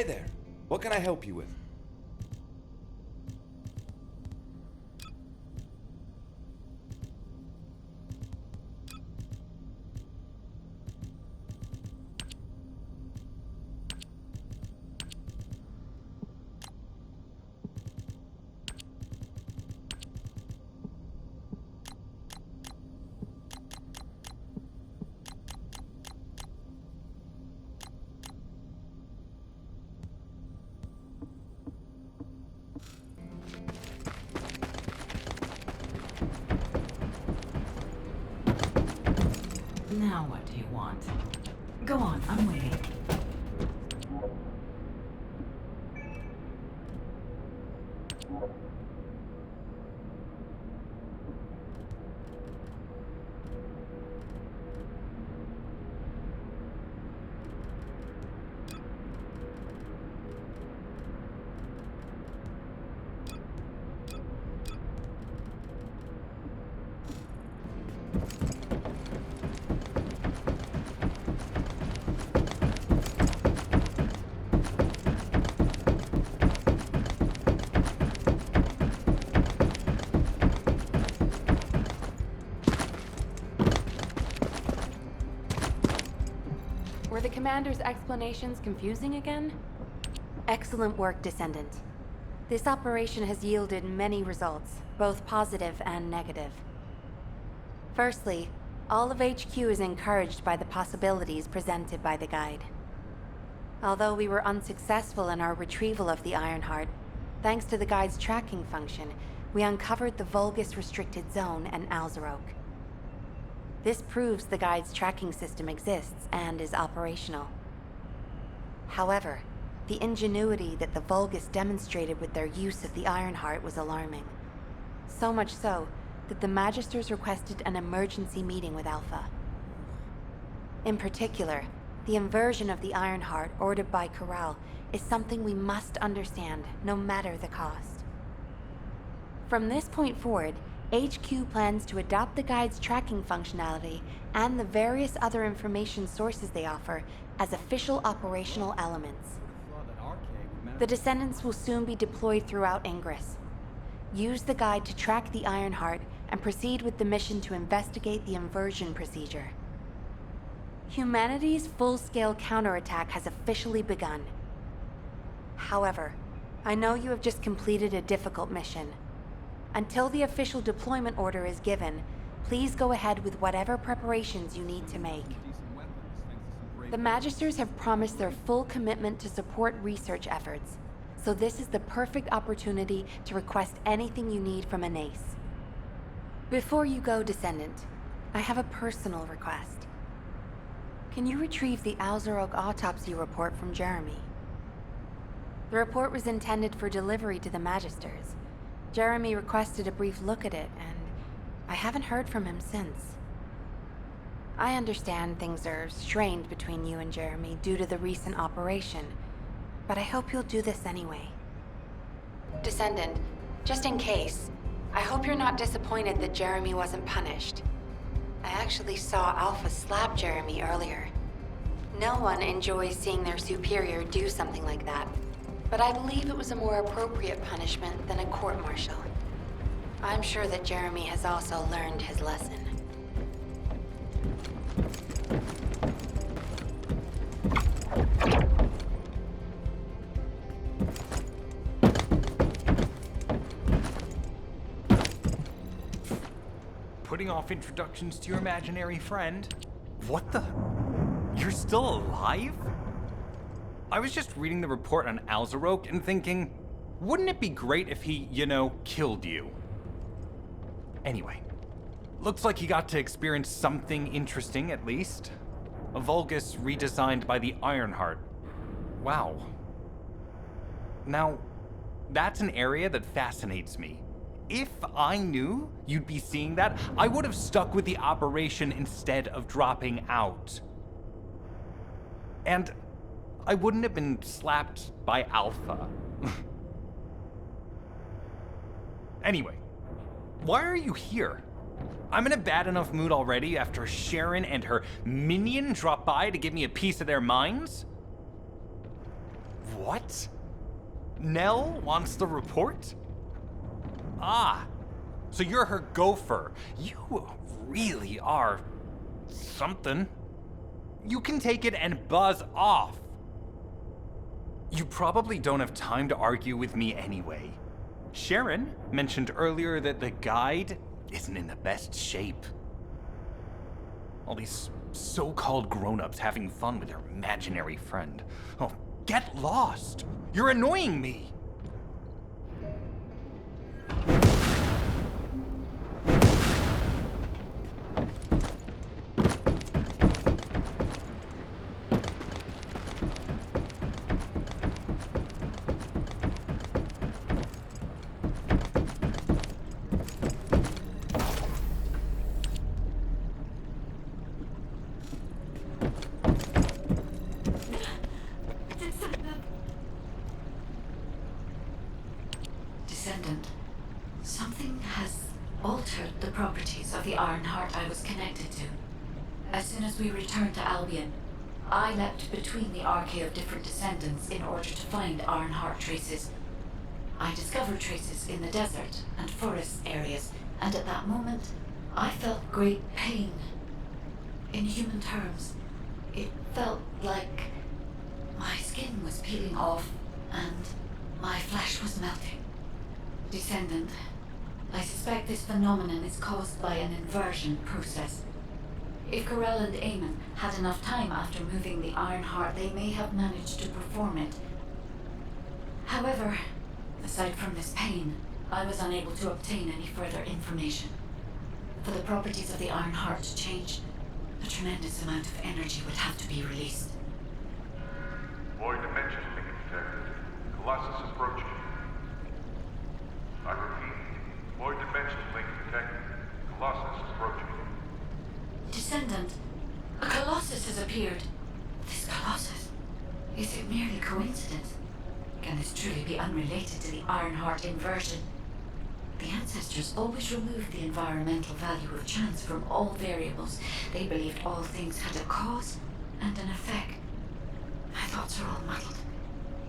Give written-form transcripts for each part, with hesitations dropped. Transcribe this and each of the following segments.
Hi there. What can I help you with? Now what do you want? Go on, I'm waiting. Were the commander's explanations confusing again? Excellent work, Descendant. This operation has yielded many results, both positive and negative. Firstly, all of HQ is encouraged by the possibilities presented by the guide. Although we were unsuccessful in our retrieval of the Ironheart, thanks to the guide's tracking function, we uncovered the Vulgus restricted zone and Alzarok. This proves the guide's tracking system exists and is operational. However, the ingenuity that the Vulgus demonstrated with their use of the Ironheart was alarming. So much so that the Magisters requested an emergency meeting with Alpha. In particular, the inversion of the Ironheart ordered by Corral is something we must understand, no matter the cost. From this point forward, HQ plans to adopt the guide's tracking functionality and the various other information sources they offer as official operational elements. The Descendants will soon be deployed throughout Ingress. Use the guide to track the Ironheart and proceed with the mission to investigate the inversion procedure. Humanity's full-scale counterattack has officially begun. However, I know you have just completed a difficult mission. Until the official deployment order is given, please go ahead with whatever preparations you need to make. The Magisters have promised their full commitment to support research efforts, so this is the perfect opportunity to request anything you need from an ace. Before you go, Descendant, I have a personal request. Can you retrieve the Alzarok autopsy report from Jeremy? The report was intended for delivery to the Magisters. Jeremy requested a brief look at it, and I haven't heard from him since. I understand things are strained between you and Jeremy due to the recent operation, but I hope you'll do this anyway. Descendant, just in case, I hope you're not disappointed that Jeremy wasn't punished. I actually saw Alpha slap Jeremy earlier. No one enjoys seeing their superior do something like that, but I believe it was a more appropriate punishment than a court-martial. I'm sure that Jeremy has also learned his lesson. Putting off introductions to your imaginary friend? What the? You're still alive? I was just reading the report on Alzarok and thinking, wouldn't it be great if he, killed you? Anyway, looks like you got to experience something interesting at least. A Vulgus redesigned by the Ironheart. Wow. Now, that's an area that fascinates me. If I knew you'd be seeing that, I would have stuck with the operation instead of dropping out. And I wouldn't have been slapped by Alpha. Anyway, why are you here? I'm in a bad enough mood already after Sharon and her minion drop by to give me a piece of their minds? What? Nell wants the report? Ah, so you're her gopher. You really are something. You can take it and buzz off. You probably don't have time to argue with me anyway. Sharon mentioned earlier that the guide isn't in the best shape. All these so-called grown-ups having fun with their imaginary friend. Oh, get lost! You're annoying me! Descendant, something has altered the properties of the iron heart I was connected to. As soon as we returned to Albion, I leapt between the arcade of different descendants in order to find iron heart traces. I discovered traces in the desert and forest areas, and at that moment, I felt great pain. In human terms, it felt like my skin was peeling off and my flesh was melting. Descendant, I suspect this phenomenon is caused by an inversion process. If Corell and Eamon had enough time after moving the Iron Heart, they may have managed to perform it. However, aside from this pain, I was unable to obtain any further information. For the properties of the Iron Heart to change, a tremendous amount of energy would have to be released. Void dimension link detected. Colossus approaching. I repeat, void dimension link detected. Colossus approaching. Descendant, a Colossus has appeared. This Colossus, is it merely coincidence? Can this truly be unrelated to the Iron Heart inversion? The ancestors always removed the environmental value of chance from all variables. They believed all things had a cause and an effect. My thoughts are all muddled.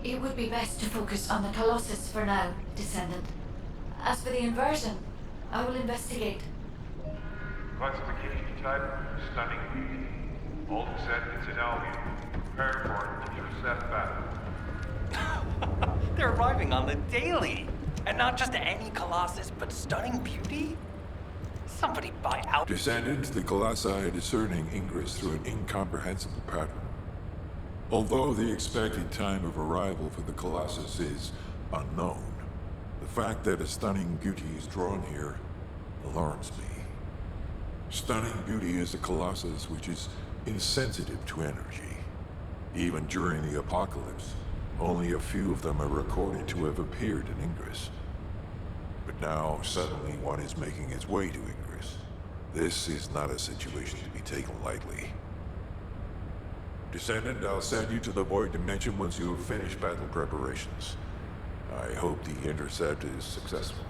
It would be best to focus on the Colossus for now, Descendant. As for the inversion, I will investigate. Classification type, stunning beauty. All descendants in Albion. Prepare for an intercept battle. They're arriving on the daily! And not just any Colossus, but stunning beauty? Somebody buy out. Descendant, the Colossi are discerning Ingress through an incomprehensible pattern. Although the expected time of arrival for the Colossus is unknown, the fact that a stunning beauty is drawn here alarms me. Stunning beauty is a Colossus which is insensitive to energy. Even during the apocalypse, only a few of them are recorded to have appeared in Ingress. But now, suddenly one is making its way to Ingress. This is not a situation to be taken lightly. Descendant, I'll send you to the Void Dimension once you have finished battle preparations. I hope the intercept is successful.